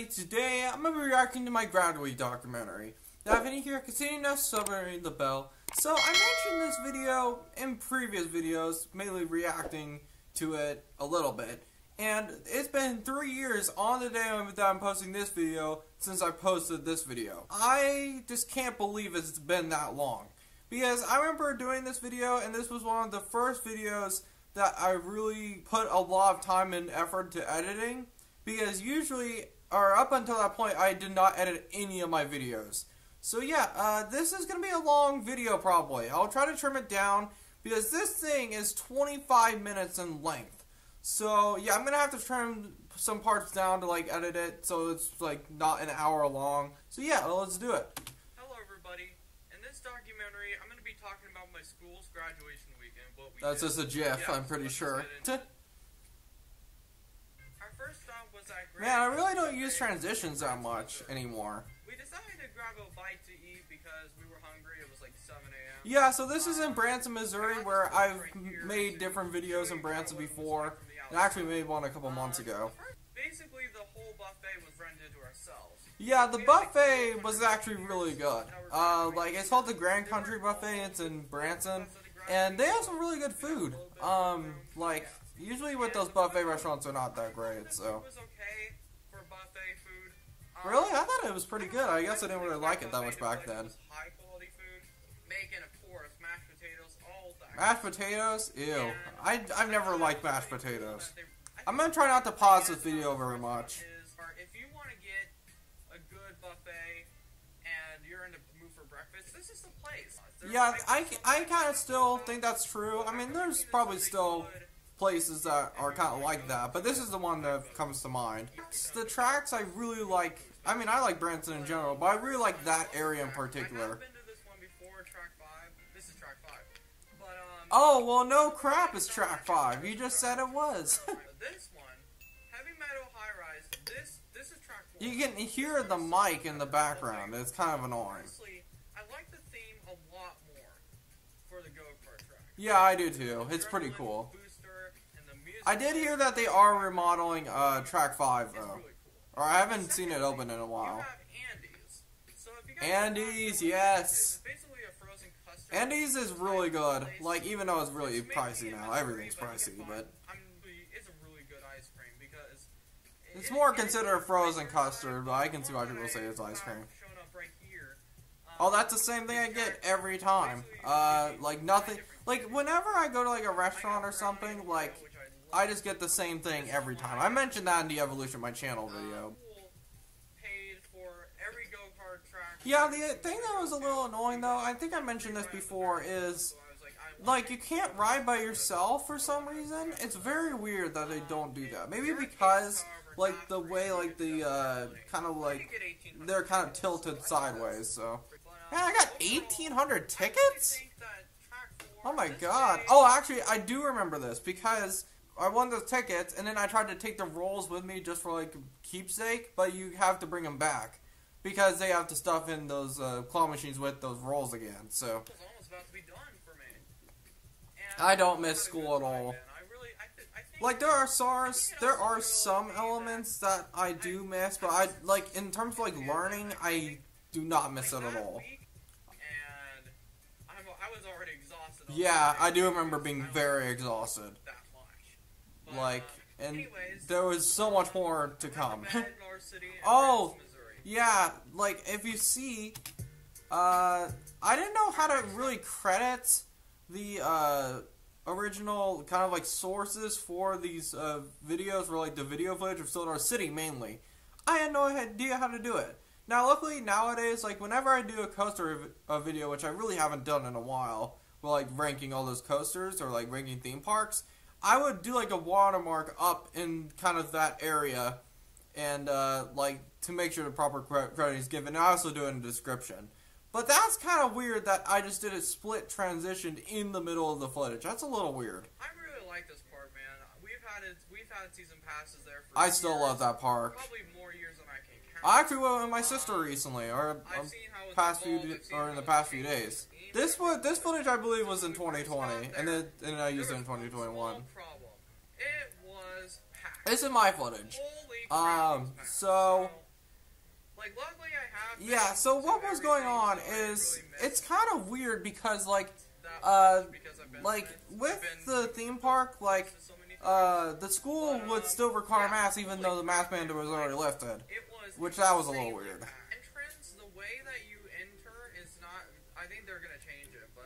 everybody, today I'm going to be reacting to my Grad documentary. Now if any here, consider now ring the bell. So I mentioned this video in previous videos, mainly reacting to it a little bit. And it's been 3 years on the day that I'm posting this video since I posted this video. I just can't believe it's been that long. Because I remember doing this video, and this was one of the first videos that I really put a lot of time and effort to editing. Because usually, or up until that point, I did not edit any of my videos. So yeah, this is going to be a long video probably. I'll try to trim it down, because this thing is 25 minutes in length. So yeah, I'm going to have to trim some parts down to like edit it, so it's like not an hour long. So yeah, let's do it. Hello everybody. In this documentary, I'm going to be talking about my school's graduation weekend. What we That's did. just a GIF, Yeah, I'm pretty sure. Our first stop was at Grad. Man, I really don't use transitions that much anymore. We decided to grab a bite to eat because we were hungry. It was like 7 a.m. Yeah, so this is in Branson, Missouri, where I've made different videos in Branson before. And I actually made one a couple months ago. Basically, the whole buffet was rented to ourselves. Yeah, the buffet was actually really good. Like, it's called the Grand Country Buffet. It's in Branson. And they have some really good food. Like, usually with those buffet restaurants, they're not that great, so. It was okay for buffet food. Really? I thought it was pretty good. I guess I didn't really like it that much back then. High quality food. Bacon, of course, mashed potatoes, all that. Mashed potatoes? Ew. I've never liked mashed potatoes. I'm gonna try not to pause this video very much. If you want to get a good buffet and you're in the mood for breakfast, this is the place. Yeah, I kind of still think that's true. I mean, there's probably still places that are kind of like that, but this is the one that comes to mind. The tracks I really like. I mean, I like Branson in general, but I really like that area in particular. I've been to this one before, track 5. This is track 5. But, oh, well, no crap, it's track 5. You just said it was. This one, heavy metal high rise. This is track 4. You can hear the mic in the background. It's kind of annoying. Honestly, I like the theme a lot more for the go-kart track. Yeah, I do too. It's pretty cool. I did hear that they are remodeling track 5 though. Or I haven't seen it open in a while. Andes, yes. Andes is really good. Like, even though it's really pricey now. Everything's pricey, but it's a really good ice cream because it's more considered frozen custard, but I can see why people say it's ice cream. Oh, that's the same thing I get every time. Like nothing. Like whenever I go to like a restaurant or something, like I just get the same thing every time. I mentioned that in the Evolution of My Channel video. Yeah, the thing that was a little annoying though, I think I mentioned this before, is like you can't ride by yourself for some reason. It's very weird that they don't do that. Maybe because like the way like the kind of like they're kind of tilted sideways. So man, I got 1,800 tickets. Oh my god. Oh, actually, I do remember this because I won those tickets, and then I tried to take the rolls with me just for like keepsake, but you have to bring them back because they have to stuff in those claw machines with those rolls again. So I don't miss school at all. Like there are some elements that I do miss, but I like in terms of like learning, I do not miss it at all. Yeah, I do remember being very exhausted. Like, and there was so much more to come. Oh, yeah, like, if you see, I didn't know how to really credit the, original kind of, like, sources for these, videos, or, like, the video footage of Solar City, mainly. I had no idea how to do it. Now, luckily, nowadays, like, whenever I do a coaster video, which I really haven't done in a while, well, like, ranking all those coasters, or, like, ranking theme parks, I would do, like, a watermark up in kind of that area, and, like, to make sure the proper credit is given. I also do it in the description. But that's kind of weird that I just did a split transition in the middle of the footage. That's a little weird. I really like this park, man. We've had season passes there for I still love that park. Probably more years than I can count. I actually went with my sister recently, or in the past few days. This footage I believe was in 2020, and then I used it in 2021. It was packed. This is my footage. So Like, luckily I have. Yeah. So what was going on is it's kind of weird because with the theme park, the school would still require masks even though the mask mandate was already lifted, which that was a little weird. Entrance, the way that you enter is not. I think they're gonna change it, but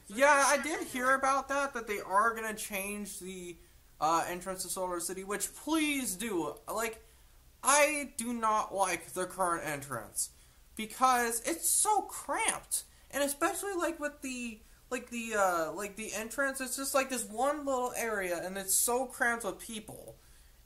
yeah, I did hear about that they are gonna change the entrance to Solar City, which please do. Like, I do not like the current entrance because it's so cramped, and especially with the entrance, it's just like this one little area, and it's so cramped with people.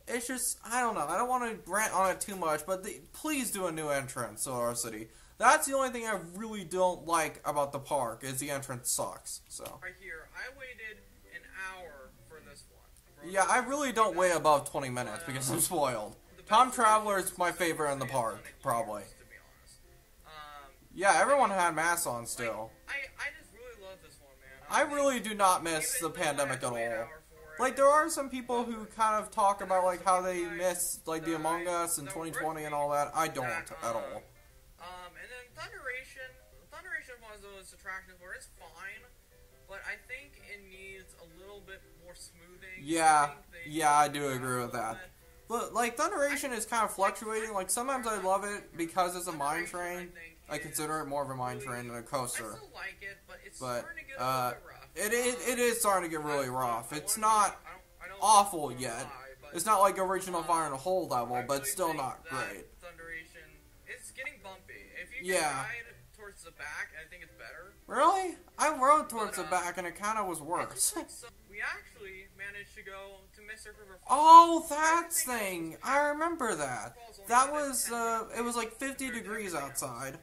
It's just, I don't know. I don't want to rant on it too much, but please do a new entrance to our city. That's the only thing I really don't like about the park, is the entrance sucks. So. Right here, I waited an hour for this one. Yeah, I really don't wait above 20 minutes because I'm spoiled. Time Traveler is my favorite in the park, probably. To be honest. Yeah, everyone had masks on still. I just really love this one, man. I really do not miss the pandemic at all. Like, there are some people who kind of talk about, how they miss, the Among Us and 2020 and all that. I don't at all. And then Thunderation is one of those attractions where it's fine, but I think it needs a little bit more smoothing. Yeah, I do agree with that. But, Thunderation is kind of fluctuating. Sometimes I love it because it's a mine train. I consider it more of a mine train than a coaster. I still like it, but it's starting to get a little bit rough. It is starting to get really rough. It's not awful yet. It's not like original Fire in a Hole level, but still not great. Thunderation, it's getting bumpy. If you can ride towards the back, I think it's better. Really? I rode towards the back and it kind of was worse. We actually managed to go to Mystic River Falls. Oh, that thing! I remember that. That was, it was 50 degrees outside.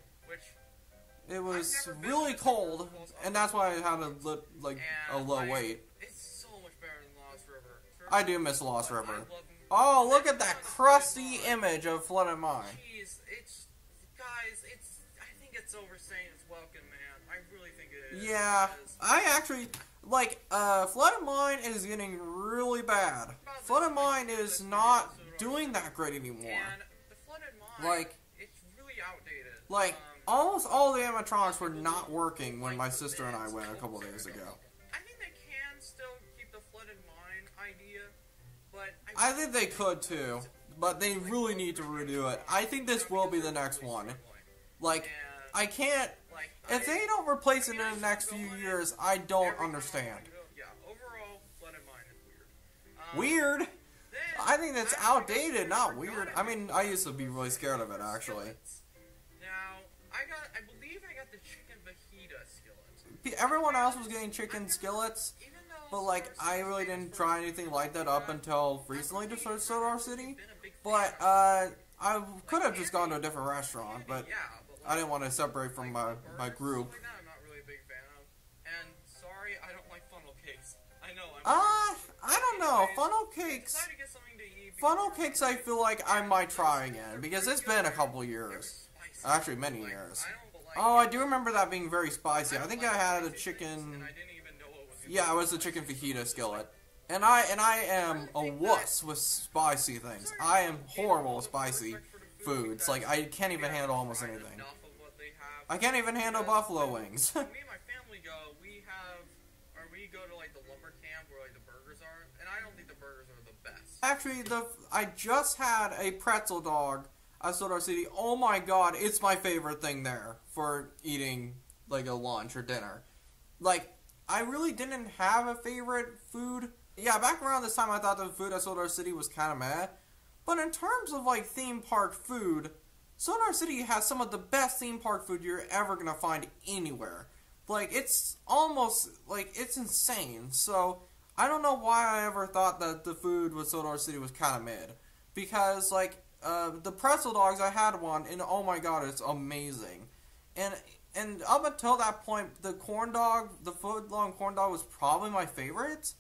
It was really cold, and that's why I had a low weight. It's so much better than Lost River. I do miss Lost River. Oh, look at that crusty image of Flooded Mine. Jeez, guys, I think it's overstaying its welcome, man. I really think it is. Yeah, I actually, Flooded Mine is getting really bad. Flooded Mine is not doing that great anymore. And the Flooded Mine, it's really outdated. Almost all the animatronics were not working when my sister and I went a couple days ago. I think they can still keep the Flooded Mine idea, but I think they could too, but they really need to redo it. I think this will be the next one. I can't. If they don't replace it in the next few years, I don't understand. Yeah, overall, Flooded Mine is weird. Weird? I think that's outdated, not weird. I mean, I used to be really scared of it, actually. I believe I got the chicken fajita skillet. Everyone else was getting chicken skillets, but I really didn't try anything like that up until recently to Solar City. But I could have just gone to a different restaurant, but I didn't want to separate from my group. I'm not really a big fan of. And sorry, I don't like funnel cakes. I know. I don't know. Funnel cakes. Funnel cakes, I feel like I might try again because it's been a couple years. Actually, many years. Oh, I do remember that being very spicy. I think I had a chicken. Yeah, it was a chicken fajita skillet. And I am a wuss with spicy things. I am horrible with spicy foods. I can't even handle almost anything. I can't even handle buffalo wings. Me and my family go. We go to the lumber camp where the burgers are, and I don't think the burgers are the best. Actually, I just had a pretzel dog at Solar City. Oh my god, it's my favorite thing there for eating a lunch or dinner. I really didn't have a favorite food. Yeah, back around this time I thought the food at Solar City was kind of meh. But in terms of theme park food, Solar City has some of the best theme park food you're ever gonna find anywhere. It's almost it's insane. So I don't know why I ever thought that the food with Solar City was kind of mid. Because the pretzel dogs, I had one, and oh my god, it's amazing. And up until that point, the corn dog, the foot-long corn dog was probably my favorite.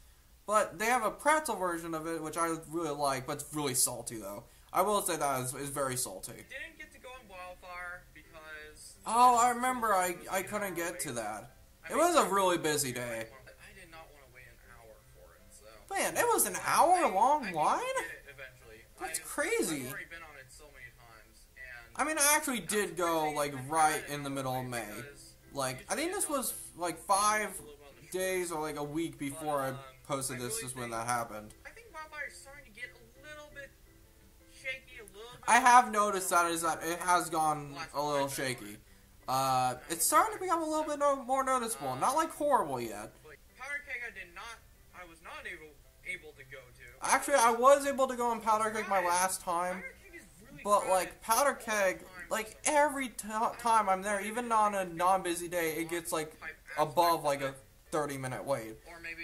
But they have a pretzel version of it, which I really like, but it's really salty, though. I will say that is very salty. Didn't get to go on Wildfire because... Oh, I remember I couldn't get to that. It was a really busy day. I did not want to wait an hour for it, so... Man, it was an hour-long line? I did it eventually. That's crazy. I've already been on it so many times, and... I mean, I actually did go, like, right in the middle of May. Like, I think this was, like, 5 days or, like, a week before I posted this is when that happened. I think Wildfire is starting to get a little bit shaky, a little bit. I have noticed that it has gone a little shaky. It's starting to become a little bit more noticeable. Not, like, horrible yet. Powder Keg I was not able to go to. Actually, I was able to go on Powder Keg my last time. But, like, Powder Keg, like, every time I'm there, even on a non-busy day, it gets, like, above, like, a 30-minute wait.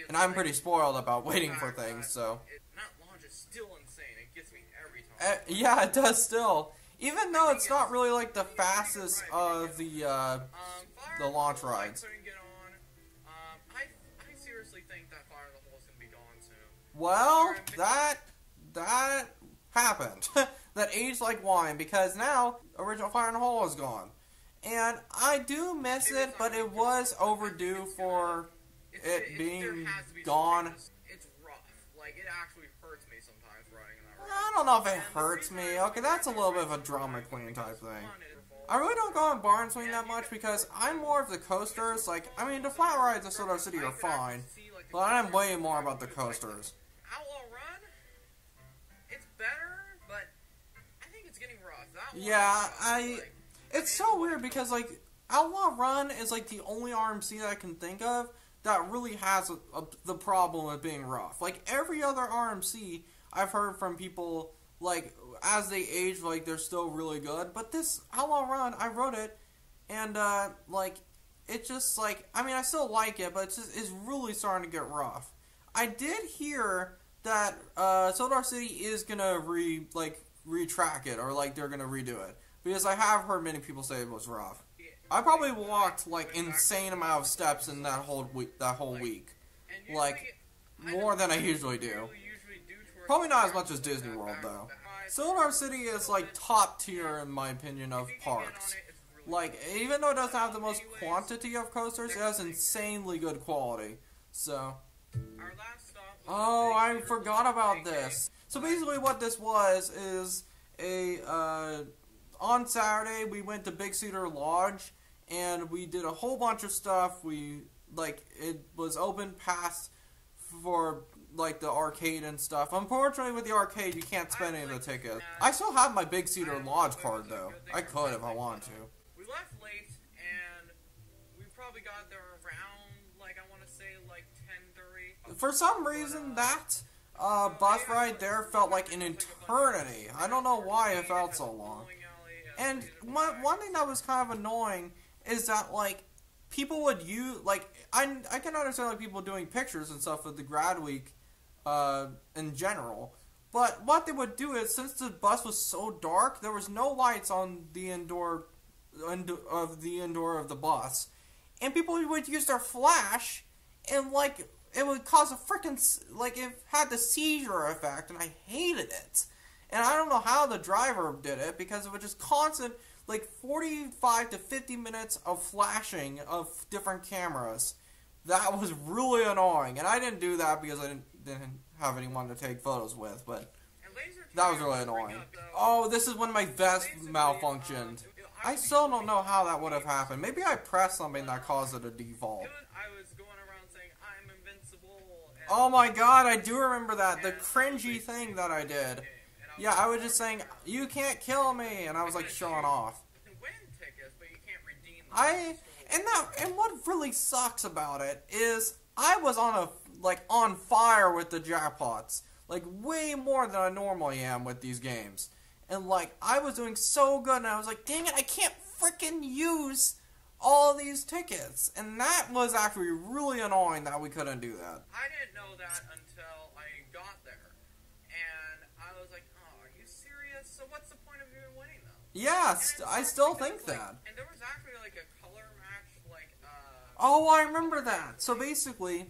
And I'm pretty spoiled about waiting for things, so. That launch is still insane. It gets me every time. Yeah, it does still. Even though it's not really, like, the fastest of the launch rides. I seriously think that Fire in the Hole is going to be gone soon. Well, that happened. That aged like wine, because now original Fire in the Hole is gone. And I do miss it, but it was overdue for it being gone. It's rough. Like, it actually hurts me sometimes riding in that ride. I don't know if it hurts me. Okay, that's a little bit of a drama queen type thing. I really don't go on Barn Swing that much because I'm more of the coasters. Like, I mean, the flat rides of Solar City are fine, but I'm way more about the coasters. Outlaw Run, it's better, but I think it's getting rough. Yeah, it's so weird because, like, Outlaw Run is, like, the only RMC that I can think of that really has the problem of being rough. Like, every other RMC I've heard from people, like, as they age, like, they're still really good. But this Outlaw Run, I wrote it, and, like, it just, like, I mean, I still like it, but it's really starting to get rough. I did hear that, Solar City is gonna retrack it, or, like, they're gonna redo it. Because I have heard many people say it was rough. I probably walked, like, insane amount of steps in that whole week. Like, more than I usually do. Probably not as much as Disney World, though. Solar City is, like, top tier, in my opinion, of parks. Like, even though it doesn't have the most quantity of coasters, it has insanely good quality. So. Oh, I forgot about this. So basically what this was is on Saturday, we went to Big Cedar Lodge, and we did a whole bunch of stuff. It was open pass for, like, the arcade and stuff. Unfortunately, with the arcade, you can't spend any of the tickets. I still have my Big Cedar Lodge card, though. I could if I wanted to. We left late, and we probably got there around, like, I want to say, like, 10:30. For some reason, that bus ride there felt like an eternity. I don't know why it felt so long. And one thing that was kind of annoying is that, like, people would use, like, I can understand, like, people doing pictures and stuff with the Grad Week, in general. But what they would do is, since the bus was so dark, there was no lights on the indoor of the bus. And people would use their flash, and, like, it would cause a freaking, like, it had the seizure effect, and I hated it. And I don't know how the driver did it, because it was just constant, like, 45 to 50 minutes of flashing of different cameras. That was really annoying. And I didn't do that because I didn't have anyone to take photos with, but that was really annoying. Oh, this is when my vest malfunctioned. I still don't know how that would have happened. Maybe I pressed something that caused it to default. I was going around saying, I'm invincible. Oh my god, I do remember that. The cringy thing that I did. Yeah, I was just saying, you can't kill me, and I was, like, showing off. And what really sucks about it is I was on fire with the jackpots, like, way more than I normally am with these games. And, like, I was doing so good, and I was like, dang it, I can't freaking use all these tickets. And that was actually really annoying that we couldn't do that. I didn't know that until I got there. And I was like, oh, are you serious? So what's the point of even winning, though? Yeah, I still think that. And there was actually, like, a color match, like, oh, I remember that. So basically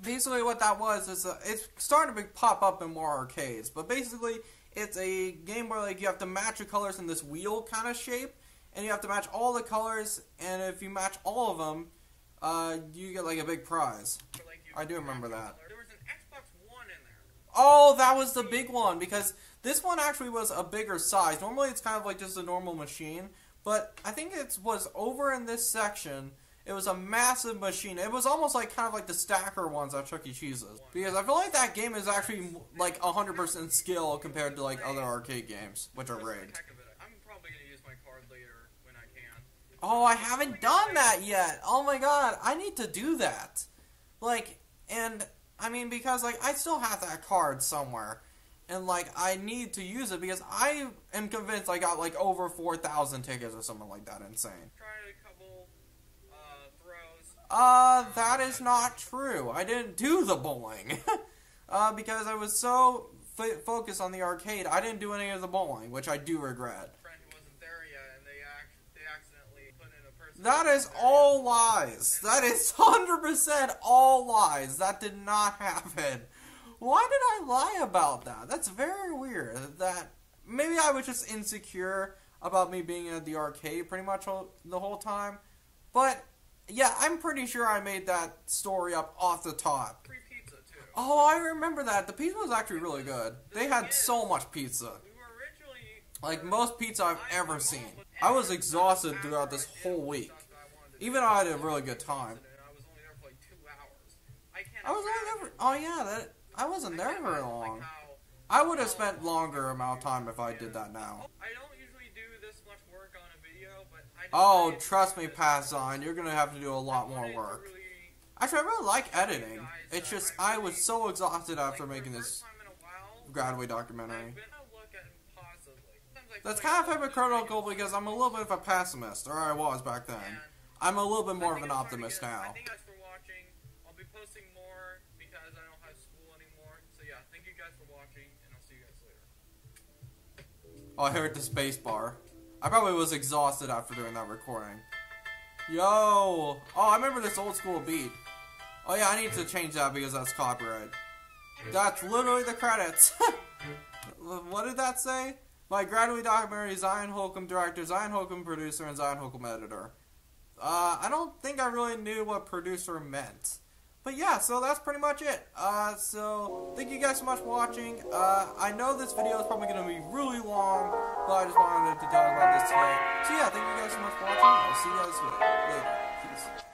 what that was is it's starting to pop up in more arcades. But basically, it's a game where, like, you have to match the colors in this wheel kind of shape, and you have to match all the colors. And if you match all of them, you get, like, a big prize. I do remember that. There was an Xbox One in there. Oh, that was the big one, because this one actually was a bigger size. Normally it's kind of like just a normal machine, but I think it was over in this section. It was a massive machine. It was almost like kind of like the stacker ones at Chuck E. Cheese's. Because I feel like that game is actually like 100% skill compared to like other arcade games, which are rigged. I'm probably going to use my card later when I can. Oh, I haven't done that yet. Oh my god, I need to do that. Like, and I mean, because like I still have that card somewhere. And like I need to use it because I am convinced I got like over 4,000 tickets or something like that. Insane. Tried a couple throws. That is not true. I didn't do the bowling. Because I was so focused on the arcade, I didn't do any of the bowling, which I do regret. Friend who wasn't there yet, and they accidentally put in a person. That is all lies. That is 100% all lies. That did not happen. Why did I lie about that? That's very weird. That maybe I was just insecure about me being at the arcade pretty much the whole time. But yeah, I'm pretty sure I made that story up off the top. Free pizza too. Oh, I remember that. The pizza was actually really good. They had so much pizza. We were originally Like most pizza I've ever seen. I was exhausted throughout this whole week. Even though I had a really good time. I was only there for like 2 hours. I was only there for, oh yeah, I wasn't there very long. I would have spent longer amount of time if I did that now. I don't usually do this much work on a video, but I Oh, trust me, Pass On, you're gonna have to do a lot more work. Actually, I really like editing. It's just, I was so exhausted after making this Gradway documentary. That's kind of hypocritical because I'm a little bit of a pessimist, or I was back then. I'm a little bit more of an optimist now. Thank you guys for watching. I'll be posting more because I don't have school anymore. So yeah, thank you guys for watching, and I'll see you guys later. Oh, I heard the space bar. I probably was exhausted after doing that recording. Yo! Oh, I remember this old school beat. Oh yeah, I need to change that because that's copyright. That's literally the credits. What did that say? My Gradway documentary, Zion Holcomb director, Zion Holcomb producer, and Zion Holcomb editor. I don't think I really knew what producer meant. But yeah, so that's pretty much it. So thank you guys so much for watching. I know this video is probably going to be really long, but I just wanted to talk about this today. So yeah, thank you guys so much for watching. I'll see you guys later. Peace.